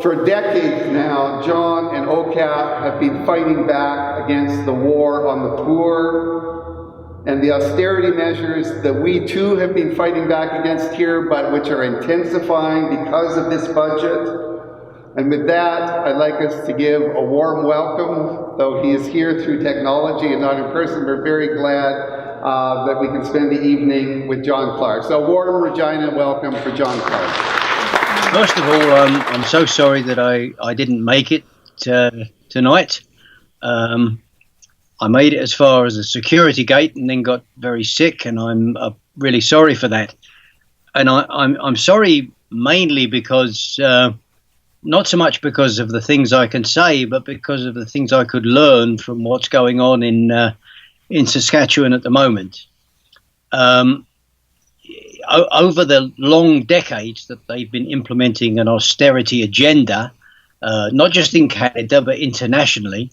For decades now, John and OCAP have been fighting back against the war on the poor and the austerity measures that we too have been fighting back against here, but which are intensifying because of this budget. And with that, I'd like us to give a warm welcome, though he is here through technology and not in person. We're very glad that we can spend the evening with John Clarke. So warm Regina welcome for John Clarke. First of all, I'm so sorry that I didn't make it tonight. I made it as far as the security gate and then got very sick, and I'm really sorry for that. And I'm sorry mainly because, not so much because of the things I can say, but because of the things I could learn from what's going on in Saskatchewan at the moment. Over the long decades that they've been implementing an austerity agenda, not just in Canada but internationally,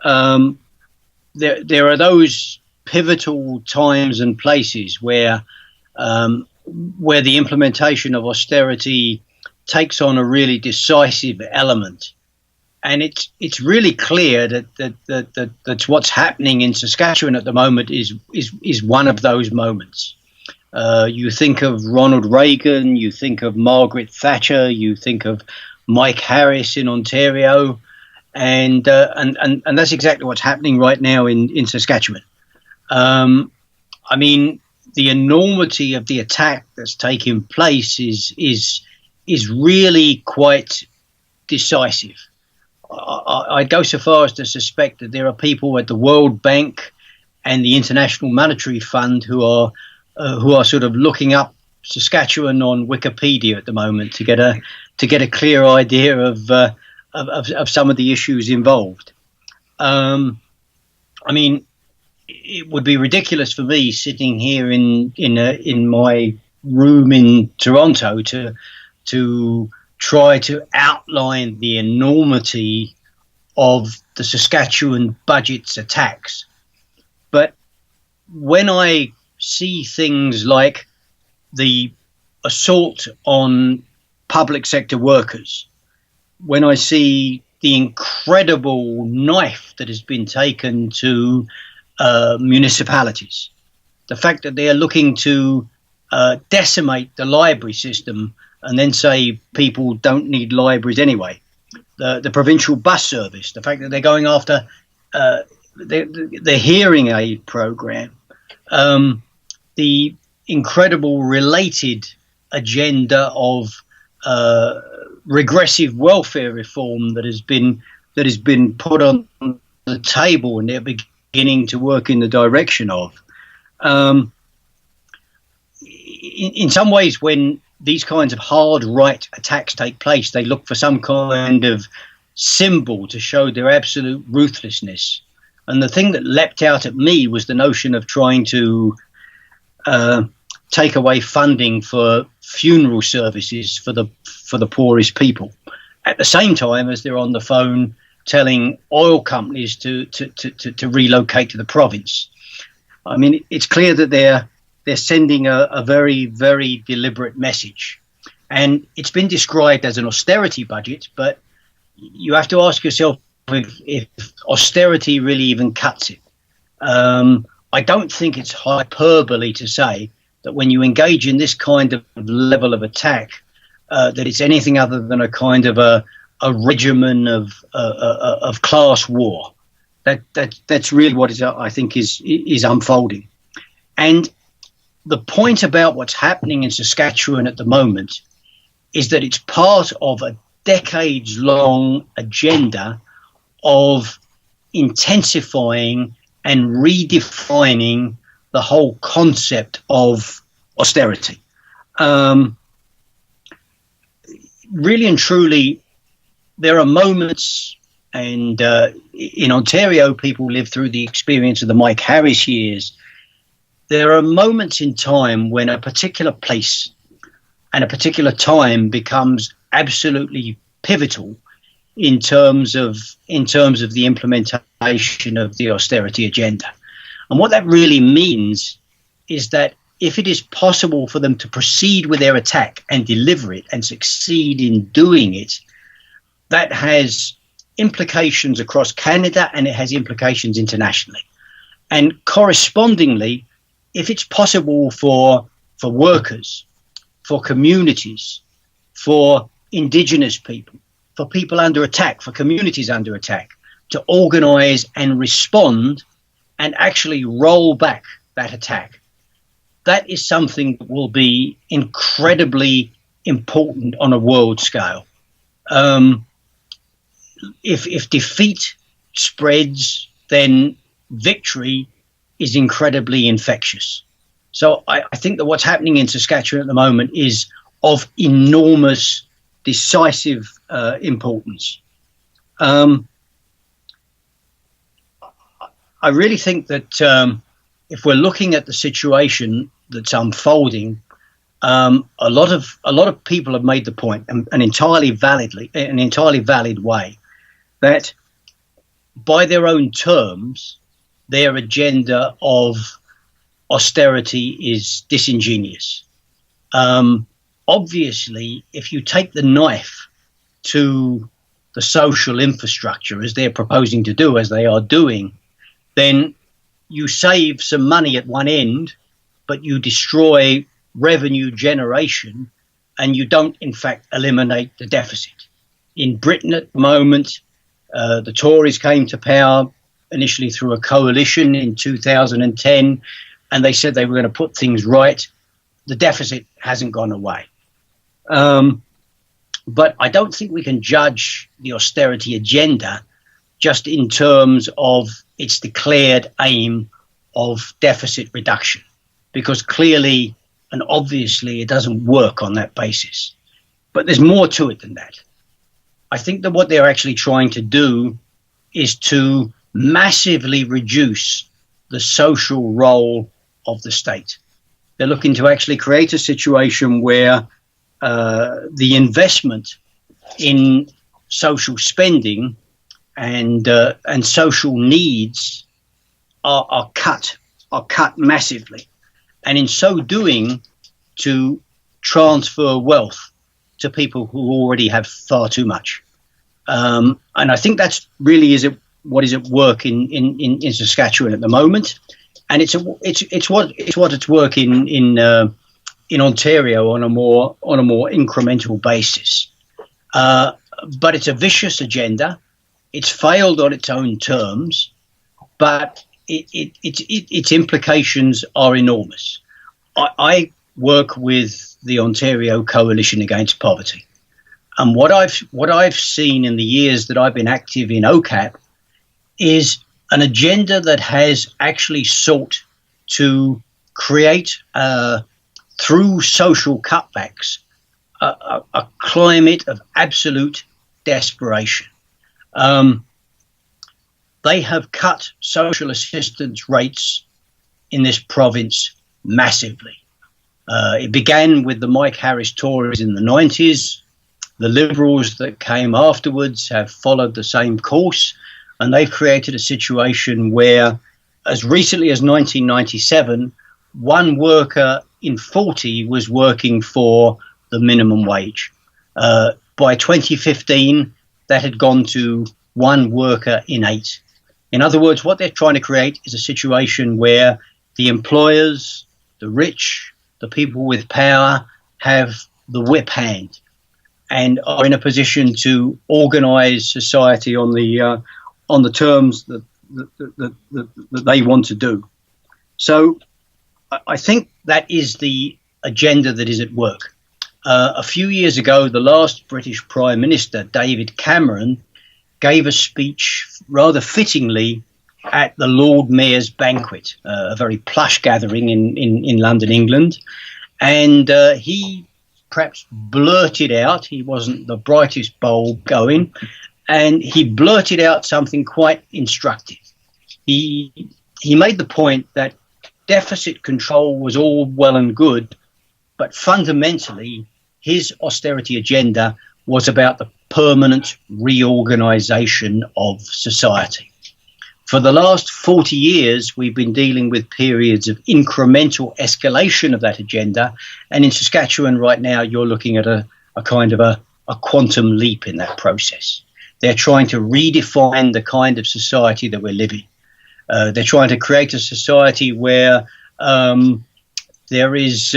there are those pivotal times and places where the implementation of austerity takes on a really decisive element, and it's really clear that what's happening in Saskatchewan at the moment is one of those moments. You think of Ronald Reagan, you think of Margaret Thatcher, you think of Mike Harris in Ontario, and that's exactly what's happening right now in Saskatchewan. I mean, the enormity of the attack that's taking place is really quite decisive. I'd go so far as to suspect that there are people at the World Bank and the International Monetary Fund who are sort of looking up Saskatchewan on Wikipedia at the moment to get a clear idea of some of the issues involved. I mean, it would be ridiculous for me sitting here in my room in Toronto to try to outline the enormity of the Saskatchewan budget's attacks. But when I see things like the assault on public sector workers, when I see the incredible knife that has been taken to municipalities, the fact that they are looking to decimate the library system and then say people don't need libraries anyway, the provincial bus service, the fact that they're going after the hearing aid program, the incredible related agenda of regressive welfare reform that has been put on the table, and they're beginning to work in the direction of. In some ways, when these kinds of hard right attacks take place, they look for some kind of symbol to show their absolute ruthlessness. And the thing that leapt out at me was the notion of trying to take away funding for funeral services for the poorest people, at the same time as they're on the phone telling oil companies to relocate to the province. I mean, it's clear that they're sending a very, very deliberate message. And it's been described as an austerity budget, but you have to ask yourself if austerity really even cuts it. I don't think it's hyperbole to say that when you engage in this kind of level of attack, that it's anything other than a kind of a regimen of class war. That's really what I think is unfolding. And the point about what's happening in Saskatchewan at the moment is that it's part of a decades-long agenda of intensifying and redefining the whole concept of austerity. Really and truly, there are moments, and in Ontario, people live through the experience of the Mike Harris years. There are moments in time when a particular place and a particular time becomes absolutely pivotal in terms of the implementation of the austerity agenda. And what that really means is that if it is possible for them to proceed with their attack and deliver it and succeed in doing it, that has implications across Canada and it has implications internationally. And correspondingly, if it's possible for workers, for communities, for Indigenous people, for people under attack, for communities under attack, to organise and respond and actually roll back that attack, that is something that will be incredibly important on a world scale. If defeat spreads, then victory is incredibly infectious. So I think that what's happening in Saskatchewan at the moment is of enormous, decisive importance. I really think that if we're looking at the situation that's unfolding, a lot of people have made the point, an entirely valid way, that by their own terms, their agenda of austerity is disingenuous. Obviously, if you take the knife to the social infrastructure, as they're proposing to do, as they are doing, then you save some money at one end, but you destroy revenue generation, and you don't, in fact, eliminate the deficit. In Britain at the moment, the Tories came to power initially through a coalition in 2010, and they said they were going to put things right. The deficit hasn't gone away. But I don't think we can judge the austerity agenda just in terms of its declared aim of deficit reduction, because clearly and obviously it doesn't work on that basis. But there's more to it than that. I think that what they're actually trying to do is to massively reduce the social role of the state. They're looking to actually create a situation where the investment in social spending and social needs are cut massively, and in so doing, to transfer wealth to people who already have far too much. And I think that's really what is at work in Saskatchewan at the moment, and it's what's working in Ontario on a more incremental basis. But it's a vicious agenda. It's failed on its own terms, but its implications are enormous. I work with the Ontario Coalition Against Poverty, and what I've seen in the years that I've been active in OCAP is an agenda that has actually sought to create, through social cutbacks, a climate of absolute desperation. They have cut social assistance rates in this province massively. It began with the Mike Harris Tories in the 90s. The Liberals that came afterwards have followed the same course, and they've created a situation where, as recently as 1997, one worker in 40 was working for the minimum wage. By 2015, that had gone to one worker in 8. In other words, what they're trying to create is a situation where the employers, the rich, the people with power have the whip hand and are in a position to organise society on the terms that they want to do. So I think that is the agenda that is at work. A few years ago, the last British Prime Minister, David Cameron, gave a speech rather fittingly at the Lord Mayor's banquet, a very plush gathering in London, England. And he perhaps blurted out, he wasn't the brightest bulb going, and he blurted out something quite instructive. He made the point that deficit control was all well and good, but fundamentally his austerity agenda was about the permanent reorganisation of society. For the last 40 years, we've been dealing with periods of incremental escalation of that agenda, and in Saskatchewan right now, you're looking at a kind of a a quantum leap in that process. They're trying to redefine the kind of society that we're living. They're trying to create a society where there is,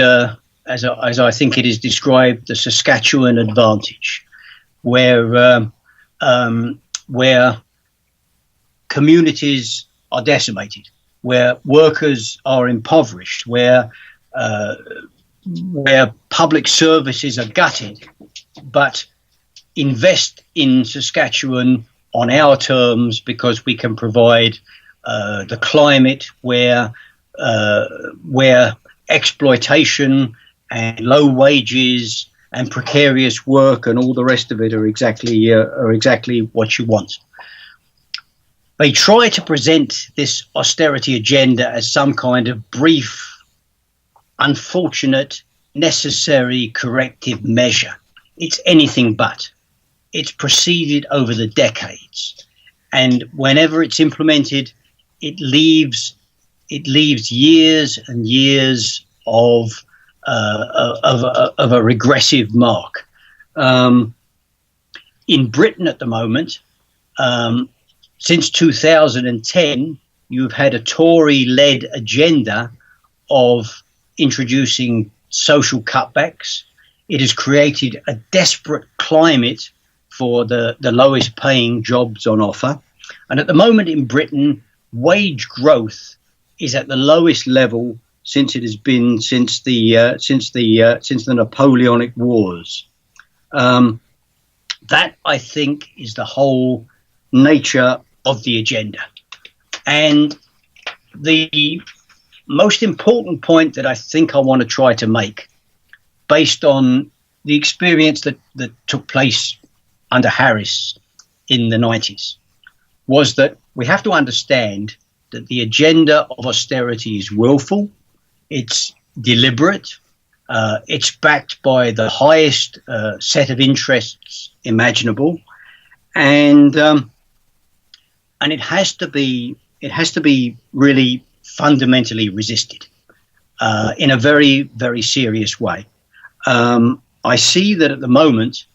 as I think it is described, the Saskatchewan advantage, where communities are decimated, where workers are impoverished, where public services are gutted, but invest in Saskatchewan on our terms because we can provide the climate where exploitation and low wages and precarious work and all the rest of it are exactly what you want. They try to present this austerity agenda as some kind of brief, unfortunate, necessary corrective measure. It's anything but. It's proceeded over the decades, and whenever it's implemented, it leaves years and years of a regressive mark. In Britain at the moment, since 2010, you've had a Tory-led agenda of introducing social cutbacks. It has created a desperate climate for the lowest paying jobs on offer. And at the moment in Britain, wage growth is at the lowest level since it has been since the Napoleonic Wars. That, I think, is the whole nature of the agenda. And the most important point that I think I want to try to make, based on the experience that took place under Harris in the 90s, was that we have to understand that the agenda of austerity is willful, it's deliberate, it's backed by the highest set of interests imaginable, and it has to be really fundamentally resisted in a very, very serious way. I see that at the moment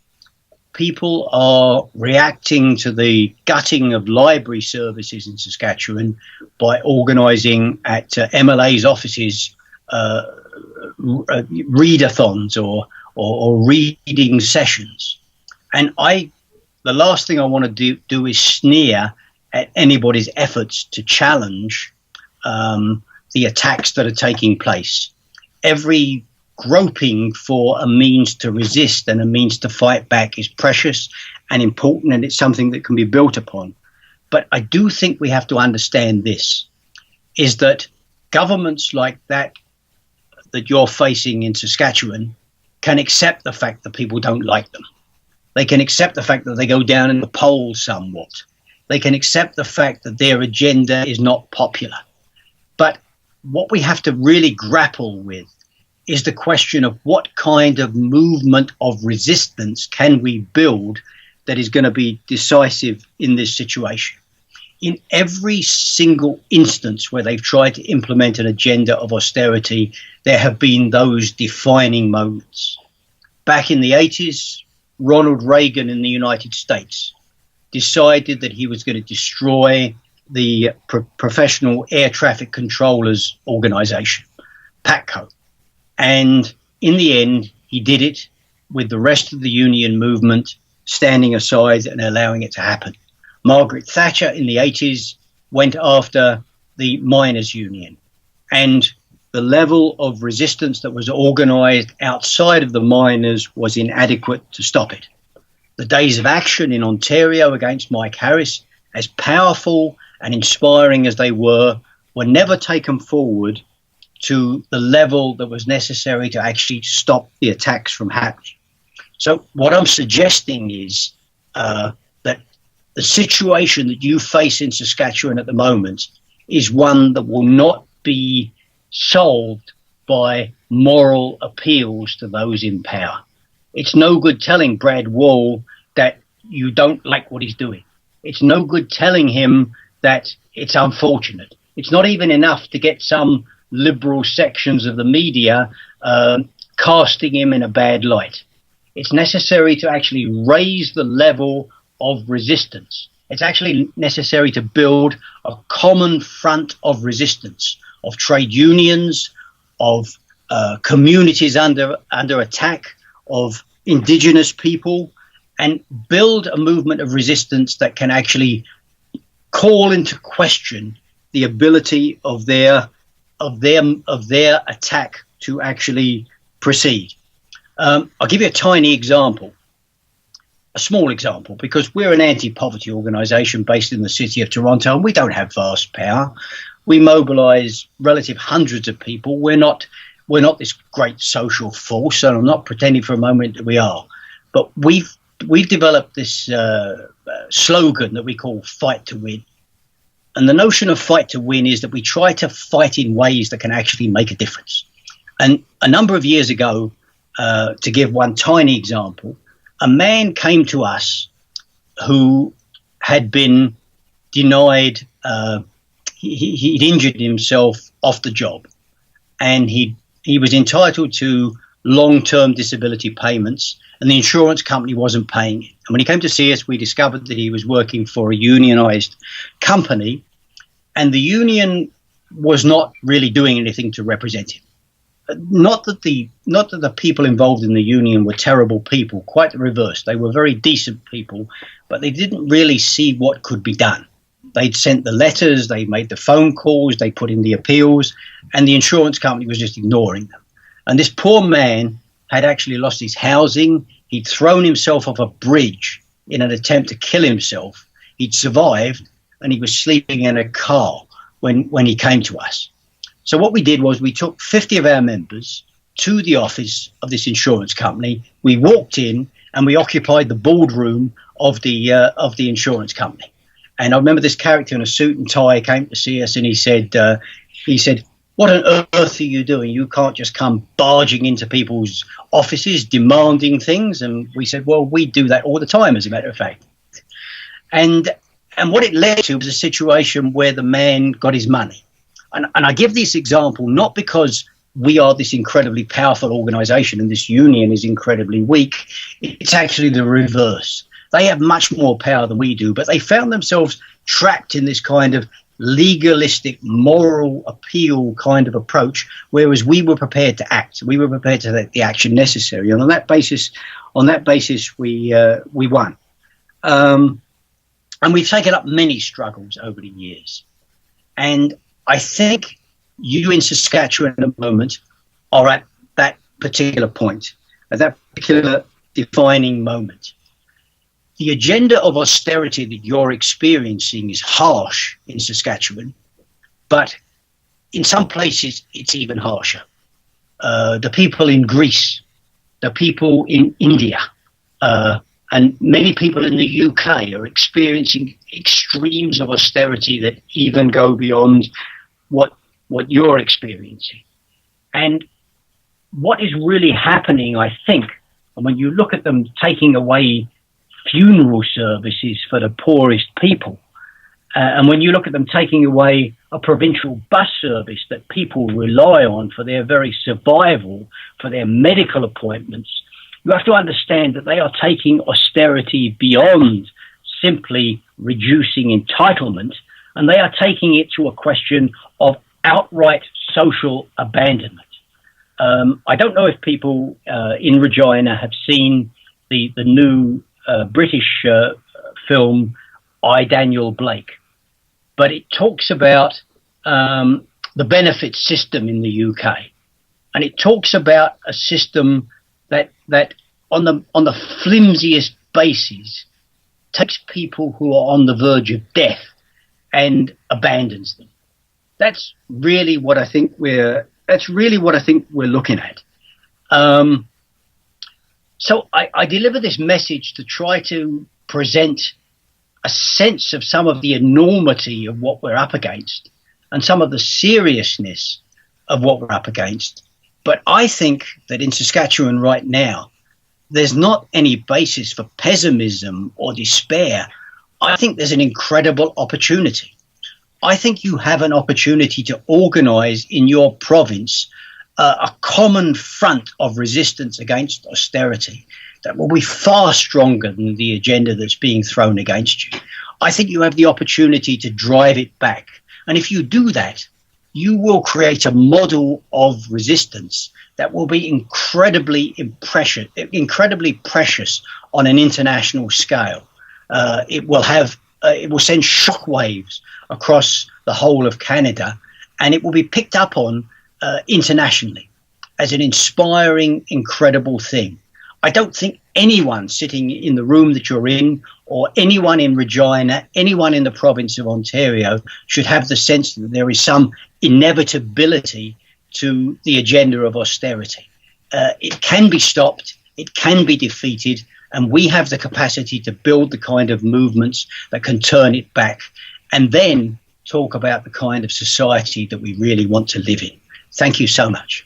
people are reacting to the gutting of library services in Saskatchewan by organising at MLA's offices readathons or reading sessions. And the last thing I want to do is sneer at anybody's efforts to challenge the attacks that are taking place. Every groping for a means to resist and a means to fight back is precious and important, and it's something that can be built upon. But I do think we have to understand this, is that governments like that you're facing in Saskatchewan can accept the fact that people don't like them. They can accept the fact that they go down in the polls somewhat. They can accept the fact that their agenda is not popular. But what we have to really grapple with is the question of what kind of movement of resistance can we build that is going to be decisive in this situation. In every single instance where they've tried to implement an agenda of austerity, there have been those defining moments. Back in the 80s, Ronald Reagan in the United States decided that he was going to destroy the Professional Air Traffic Controllers Organization, PATCO. And in the end, he did it with the rest of the union movement standing aside and allowing it to happen. Margaret Thatcher in the 80s went after the miners' union, and the level of resistance that was organised outside of the miners was inadequate to stop it. The days of action in Ontario against Mike Harris, as powerful and inspiring as they were never taken forward to the level that was necessary to actually stop the attacks from happening. So what I'm suggesting is that the situation that you face in Saskatchewan at the moment is one that will not be solved by moral appeals to those in power. It's no good telling Brad Wall that you don't like what he's doing. It's no good telling him that it's unfortunate. It's not even enough to get some liberal sections of the media casting him in a bad light. It's necessary to actually raise the level of resistance. It's actually necessary to build a common front of resistance, of trade unions, of communities under attack, of indigenous people, and build a movement of resistance that can actually call into question the ability of their attack to actually proceed. I'll give you a tiny example, a small example, because we're an anti-poverty organisation based in the city of Toronto, and we don't have vast power. We mobilise relative hundreds of people. We're not this great social force, and I'm not pretending for a moment that we are. But we've developed this slogan that we call "Fight to Win." And the notion of fight to win is that we try to fight in ways that can actually make a difference. And a number of years ago, to give one tiny example, a man came to us who had been denied, he'd injured himself off the job, and he was entitled to long-term disability payments, and the insurance company wasn't paying it. And when he came to see us, we discovered that he was working for a unionized company, and the union was not really doing anything to represent him. Not that the people involved in the union were terrible people, quite the reverse. They were very decent people, but they didn't really see what could be done. They'd sent the letters, they made the phone calls, they put in the appeals, and the insurance company was just ignoring them. And this poor man had actually lost his housing. He'd thrown himself off a bridge in an attempt to kill himself. He'd survived, and he was sleeping in a car when he came to us. So what we did was we took 50 of our members to the office of this insurance company. We walked in and we occupied the boardroom of the insurance company. And I remember this character in a suit and tie came to see us, and he said, "What on earth are you doing? You can't just come barging into people's offices demanding things." And we said, "Well, we do that all the time, as a matter of fact." And what it led to was a situation where the man got his money. And I give this example not because we are this incredibly powerful organization and this union is incredibly weak. It's actually the reverse. They have much more power than we do, but they found themselves trapped in this kind of legalistic moral appeal kind of approach, whereas we were prepared to act. We were prepared to take the action necessary. And on that basis, we won. And we've taken up many struggles over the years. And I think you in Saskatchewan at the moment are at that particular point, at that particular defining moment. The agenda of austerity that you're experiencing is harsh in Saskatchewan, but in some places it's even harsher. The people in Greece, the people in India, and many people in the UK are experiencing extremes of austerity that even go beyond what you're experiencing. And what is really happening, I think, and when you look at them taking away funeral services for the poorest people, and when you look at them taking away a provincial bus service that people rely on for their very survival, for their medical appointments, you have to understand that they are taking austerity beyond simply reducing entitlement, and they are taking it to a question of outright social abandonment. I don't know if people in Regina have seen the new British film I, Daniel Blake, but it talks about the benefit system in the UK, and it talks about a system that on the flimsiest basis takes people who are on the verge of death and abandons them. That's really what I think we're looking at. So I deliver this message to try to present a sense of some of the enormity of what we're up against and some of the seriousness of what we're up against. But I think that in Saskatchewan right now, there's not any basis for pessimism or despair. I think there's an incredible opportunity. I think you have an opportunity to organize in your province a common front of resistance against austerity, that will be far stronger than the agenda that's being thrown against you. I think you have the opportunity to drive it back. And if you do that, you will create a model of resistance that will be incredibly precious on an international scale. It will send shockwaves across the whole of Canada, and it will be picked up on internationally as an inspiring, incredible thing. I don't think anyone sitting in the room that you're in, or anyone in Regina, anyone in the province of Ontario, should have the sense that there is some inevitability to the agenda of austerity. It can be stopped, it can be defeated, and we have the capacity to build the kind of movements that can turn it back, and then talk about the kind of society that we really want to live in. Thank you so much.